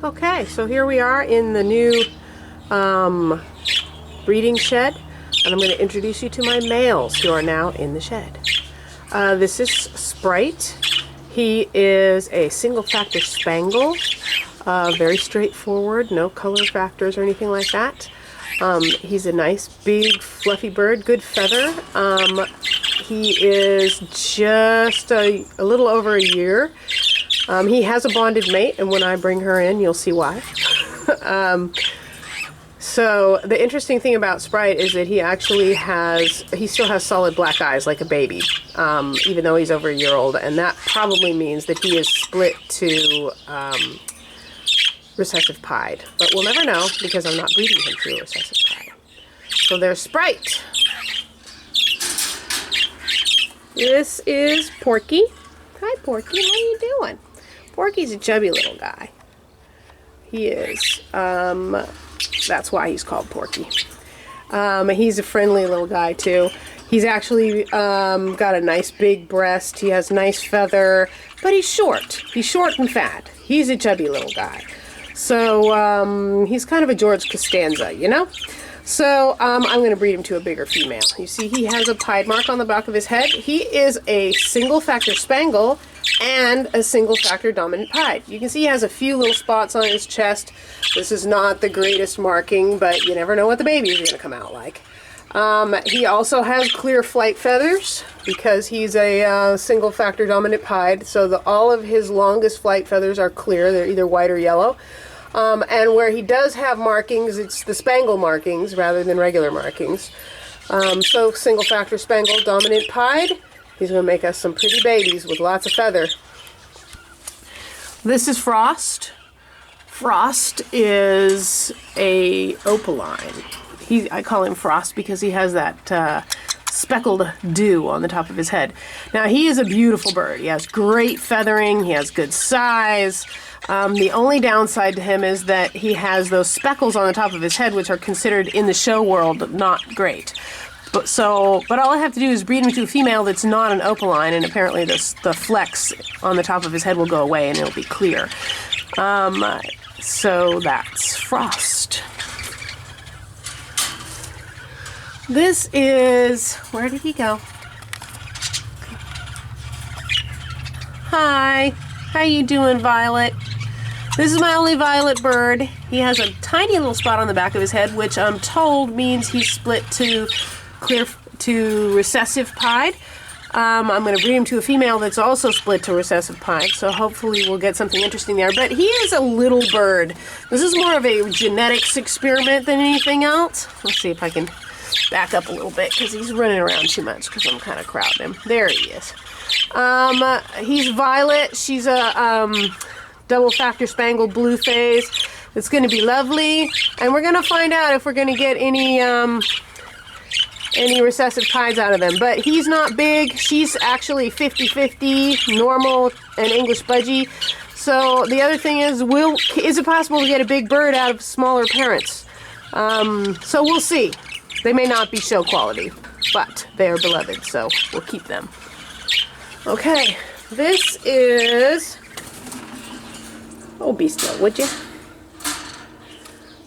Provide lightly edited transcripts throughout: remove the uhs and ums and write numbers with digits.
Okay, so here we are in the new breeding shed, and I'm going to introduce you to my males who are now in the shed. This is Sprite. He is a single factor Spangle, very straightforward, no color factors or anything like that. He's a nice big fluffy bird, good feather. He is just a little over a year. He has a bonded mate, and when I bring her in, you'll see why. So the interesting thing about Sprite is that he still has solid black eyes like a baby, even though he's over a year old, and that probably means that he is split to recessive pied. But we'll never know because I'm not breeding him through recessive pied. So there's Sprite. This is Porky. Hi, Porky. How are you doing? Porky's a chubby little guy. He is. That's why he's called Porky. He's a friendly little guy, too. He's actually got a nice big breast. He has nice feather, but he's short. He's short and fat. He's a chubby little guy. So he's kind of a George Costanza, you know? So I'm going to breed him to a bigger female. You see he has a pied mark on the back of his head. He is a single factor Spangle and a single factor dominant pied. You can see he has a few little spots on his chest. This is not the greatest marking, but you never know what the baby is going to come out like. He also has clear flight feathers because he's a single factor dominant pied, so all of his longest flight feathers are clear. They're either white or yellow. And where he does have markings, it's the Spangle markings rather than regular markings. So single factor Spangle dominant pied. He's going to make us some pretty babies with lots of feather. This is Frost. Frost is a opaline. I call him Frost because he has that speckled dew on the top of his head. Now he is a beautiful bird. He has great feathering. He has good size. The only downside to him is that he has those speckles on the top of his head, which are considered in the show world not great. But all I have to do is breed him to a female that's not an opaline, and apparently the flecks on the top of his head will go away and it'll be clear. So that's Frost. This is, where did he go? Hi, how you doing, Violet? This is my only violet bird. He has a tiny little spot on the back of his head, which I'm told means he's split to recessive pied. I'm going to breed him to a female that's also split to recessive pied, so hopefully we'll get something interesting there. But he is a little bird. This is more of a genetics experiment than anything else. Let's see if I can back up a little bit because he's running around too much because I'm kind of crowding him. There he is. He's Violet. She's a double factor Spangle blue phase. It's going to be lovely, and we're going to find out if we're going to get any recessive pieds out of them. But he's not big. She's actually 50-50 normal and English Budgie. So the other thing is it possible to get a big bird out of smaller parents? So we'll see. They may not be show quality, but they are beloved, so we'll keep them. Okay, this is... Oh, be still, would you?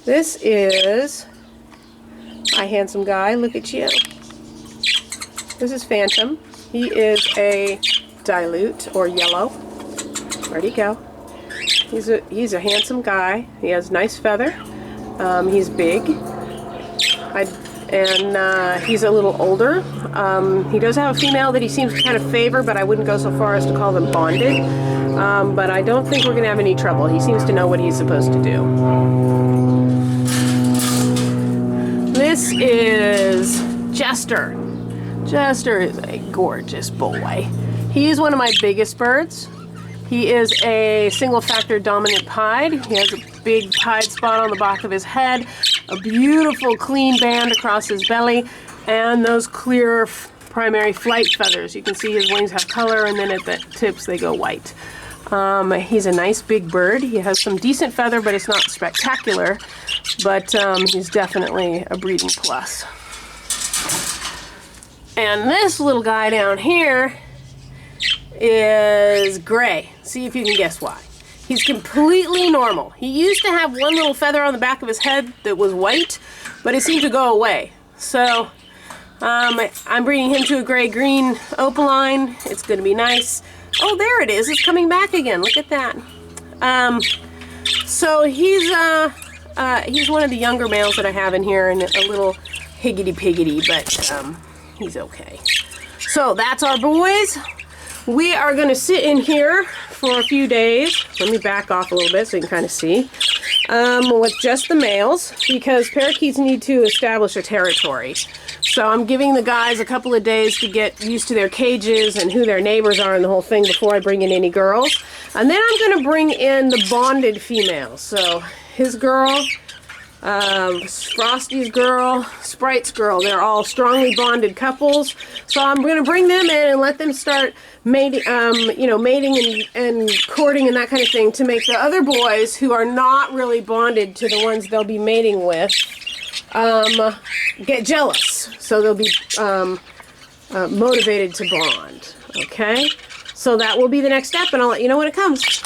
This is... Hi, handsome guy, look at you. This is Fantom. He is a dilute, or yellow. Where'd he go? He's a handsome guy. He has nice feather. He's big. He's a little older. He does have a female that he seems to kind of favor, but I wouldn't go so far as to call them bonded. But I don't think we're going to have any trouble. He seems to know what he's supposed to do. This is Jester. Jester is a gorgeous boy. He is one of my biggest birds. He is a single factor dominant pied. He has a big pied spot on the back of his head, a beautiful clean band across his belly, and those clear primary flight feathers. You can see his wings have color, and then at the tips they go white. He's a nice big bird. He has some decent feather, but it's not spectacular. But he's definitely a breeding plus. And this little guy down here is gray. See if you can guess why. He's completely normal. He used to have one little feather on the back of his head that was white, but it seemed to go away. So I'm breeding him to a gray-green opaline. It's going to be nice. Oh, there it is. It's coming back again. Look at that. So he's one of the younger males that I have in here, and a little higgity-piggity, but he's okay. So that's our boys. We are going to sit in here for a few days. Let me back off a little bit so you can kind of see. With just the males, because parakeets need to establish a territory. So I'm giving the guys a couple of days to get used to their cages and who their neighbors are and the whole thing before I bring in any girls. And then I'm going to bring in the bonded females. So his girl, Frosty's girl, Sprite's girl, they're all strongly bonded couples. So I'm going to bring them in and let them start mating, mating and courting and that kind of thing to make the other boys who are not really bonded to the ones they'll be mating with get jealous. So they'll be motivated to bond. Okay? So that will be the next step, and I'll let you know when it comes.